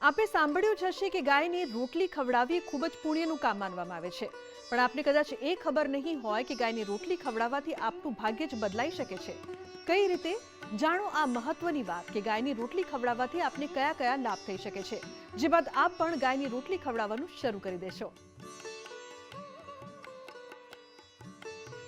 આપે સાંભળ્યું જ હશે કે ગાયને રોટલી ખવડાવવી ખૂબ જ પુણ્યનું કામ માનવામાં આવે છે, પણ આપને કદાચ એ ખબર નહીં હોય કે ગાયને રોટલી ખવડાવવાથી આપનું ભાગ્ય જ બદલાઈ શકે છે। કઈ રીતે? જાણો આ મહત્વની વાત કે ગાયની રોટલી ખવડાવવાથી આપને કયા કયા લાભ થઈ શકે છે, જે બાદ આપ પણ ગાયની રોટલી ખવડાવવાનું શરૂ કરી દેશો।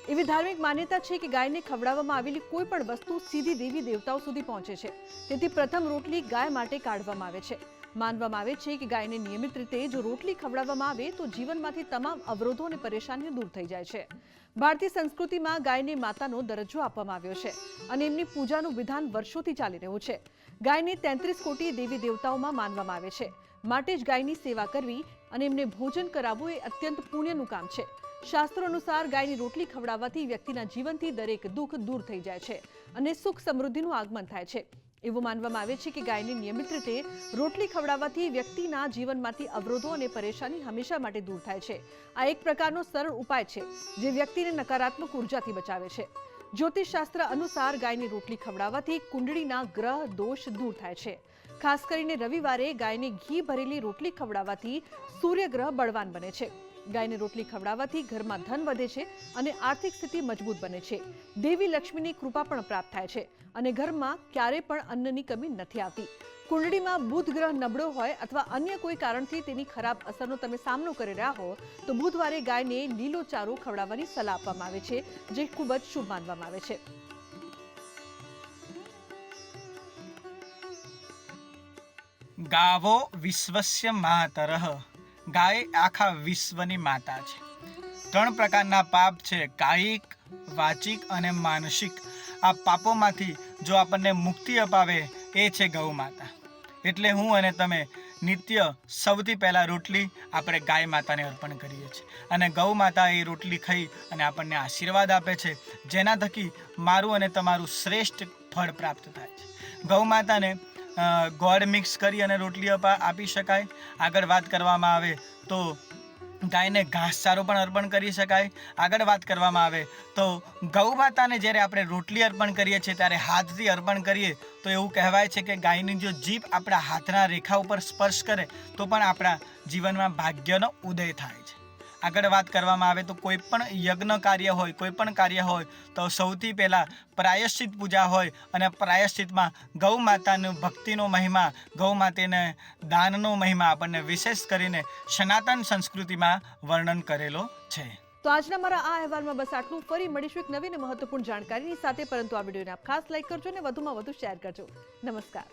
એવી ધાર્મિક માન્યતા છે કે ગાયને ખવડાવવામાં આવેલી કોઈ પણ વસ્તુ સીધી દેવી દેવતાઓ સુધી પહોંચે છે, તેથી પ્રથમ રોટલી ગાય માટે કાઢવામાં આવે છે। માનવામાં આવે છે કે ગાયને નિયમિત રીતે જો રોટલી ખવડાવવામાં આવે તો જીવનમાંથી તમામ અવરોધો અને પરેશાનીઓ દૂર થઈ જાય છે। ભારતીય સંસ્કૃતિમાં ગાયને માતાનો દરજ્જો આપવામાં આવ્યો છે અને એમની પૂજાનું વિધાન વર્ષોથી ચાલી રહ્યું છે। ગાયને 33 કોટી દેવી દેવતાઓમાં માનવામાં આવે છે, માટે જ ગાયની સેવા કરવી અને એમને ભોજન કરાવવું એ અત્યંત પુણ્યનું કામ છે। શાસ્ત્રો અનુસાર ગાયની રોટલી ખવડાવવાથી વ્યક્તિના જીવનથી દરેક દુઃખ દૂર થઈ જાય છે અને સુખ સમૃદ્ધિનું આગમન થાય છે। એવું માનવામાં આવે છે કે ગાયને નિયમિત રીતે રોટલી ખવડાવવાથી વ્યક્તિના જીવનમાંથી અવરોધો અને પરેશાની હંમેશા માટે દૂર થાય છે। આ એક પ્રકારનો સરળ ઉપાય છે જે વ્યક્તિને નકારાત્મક ઉર્જાથી બચાવે છે। જ્યોતિષશાસ્ત્ર અનુસાર ગાયની રોટલી ખવડાવવાથી કુંડળીના ગ્રહ દોષ દૂર થાય છે। ખાસ કરીને રવિવારે ગાયને ઘી ભરેલી રોટલી ખવડાવવાથી સૂર્યગ્રહ બળવાન બને છે। ગાયને રોટલી ખવડાવવાથી ઘરમાં ધન વધે છે અને આર્થિક સ્થિતિ મજબૂત બને છે। દેવી લક્ષ્મીની કૃપા પણ પ્રાપ્ત થાય છે અને ઘરમાં ક્યારે પણ અન્નની કમી નથી આવતી। કુંડળીમાં બુધ ગ્રહ નબળો હોય અથવા અન્ય કોઈ કારણથી તેની ખરાબ અસરનો તમે સામનો કરી રહ્યા હો તો બુધવારે ગાયને લીલો ચારો ખવડાવવાની સલાહ આપવામાં આવે છે, જે ખૂબ જ શુભ માનવામાં આવે છે। ગાવો વિશ્વસ્ય માતરઃ। ગાય આખા વિશ્વની માતા છે। 3 પ્રકારના પાપ છે, કાયિક, વાચિક અને માનસિક। આ પાપોમાંથી જો આપણને મુક્તિ અપાવે એ છે ગૌ માતા। એટલે હું અને તમે નિત્ય સૌથી પહેલાં રોટલી આપણે ગાય માતાને અર્પણ કરીએ છીએ અને ગૌ માતા એ રોટલી ખાઈ અને આપણને આશીર્વાદ આપે છે, જેના થકી મારું અને તમારું શ્રેષ્ઠ ફળ પ્રાપ્ત થાય છે। ગૌ માતાને ગોળ મિક્સ કરી અને રોટલી આપી શકાય। આગળ વાત કરવામાં આવે તો ગાયને ઘાસચારો પણ અર્પણ કરી શકાય। આગળ વાત કરવામાં આવે તો ગૌ માતાને જ્યારે આપણે રોટલી અર્પણ કરીએ છીએ ત્યારે હાથથી અર્પણ કરીએ તો એવું કહેવાય છે કે ગાયની જો જીભ આપણા હાથના રેખા ઉપર સ્પર્શ કરે તો પણ આપણા જીવનમાં ભાગ્યનો ઉદય થાય છે। આગળ વાત કરવામાં આવે તો કોઈ પણ યજ્ઞ કાર્ય હોય, કોઈ પણ કાર્ય હોય તો સૌથી પહેલાં પ્રાયશ્ચિત પૂજા હોય અને પ્રાયશ્ચિતમાં ગૌ માતાનું ભક્તિનો મહિમા, ગૌ માતાને દાનનો મહિમા આપણને વિશેષ કરીને સનાતન સંસ્કૃતિમાં વર્ણન કરેલો છે। તો આજના મારા આ અહેવાલમાં બસ આટલું। ફરી મળીશું એક નવી અને મહત્વપૂર્ણ જાણકારીની સાથે, પરંતુ આ વિડીયોને આપ ખાસ લાઈક કરજો અને વધુમાં વધુ શેર કરજો। નમસ્કાર।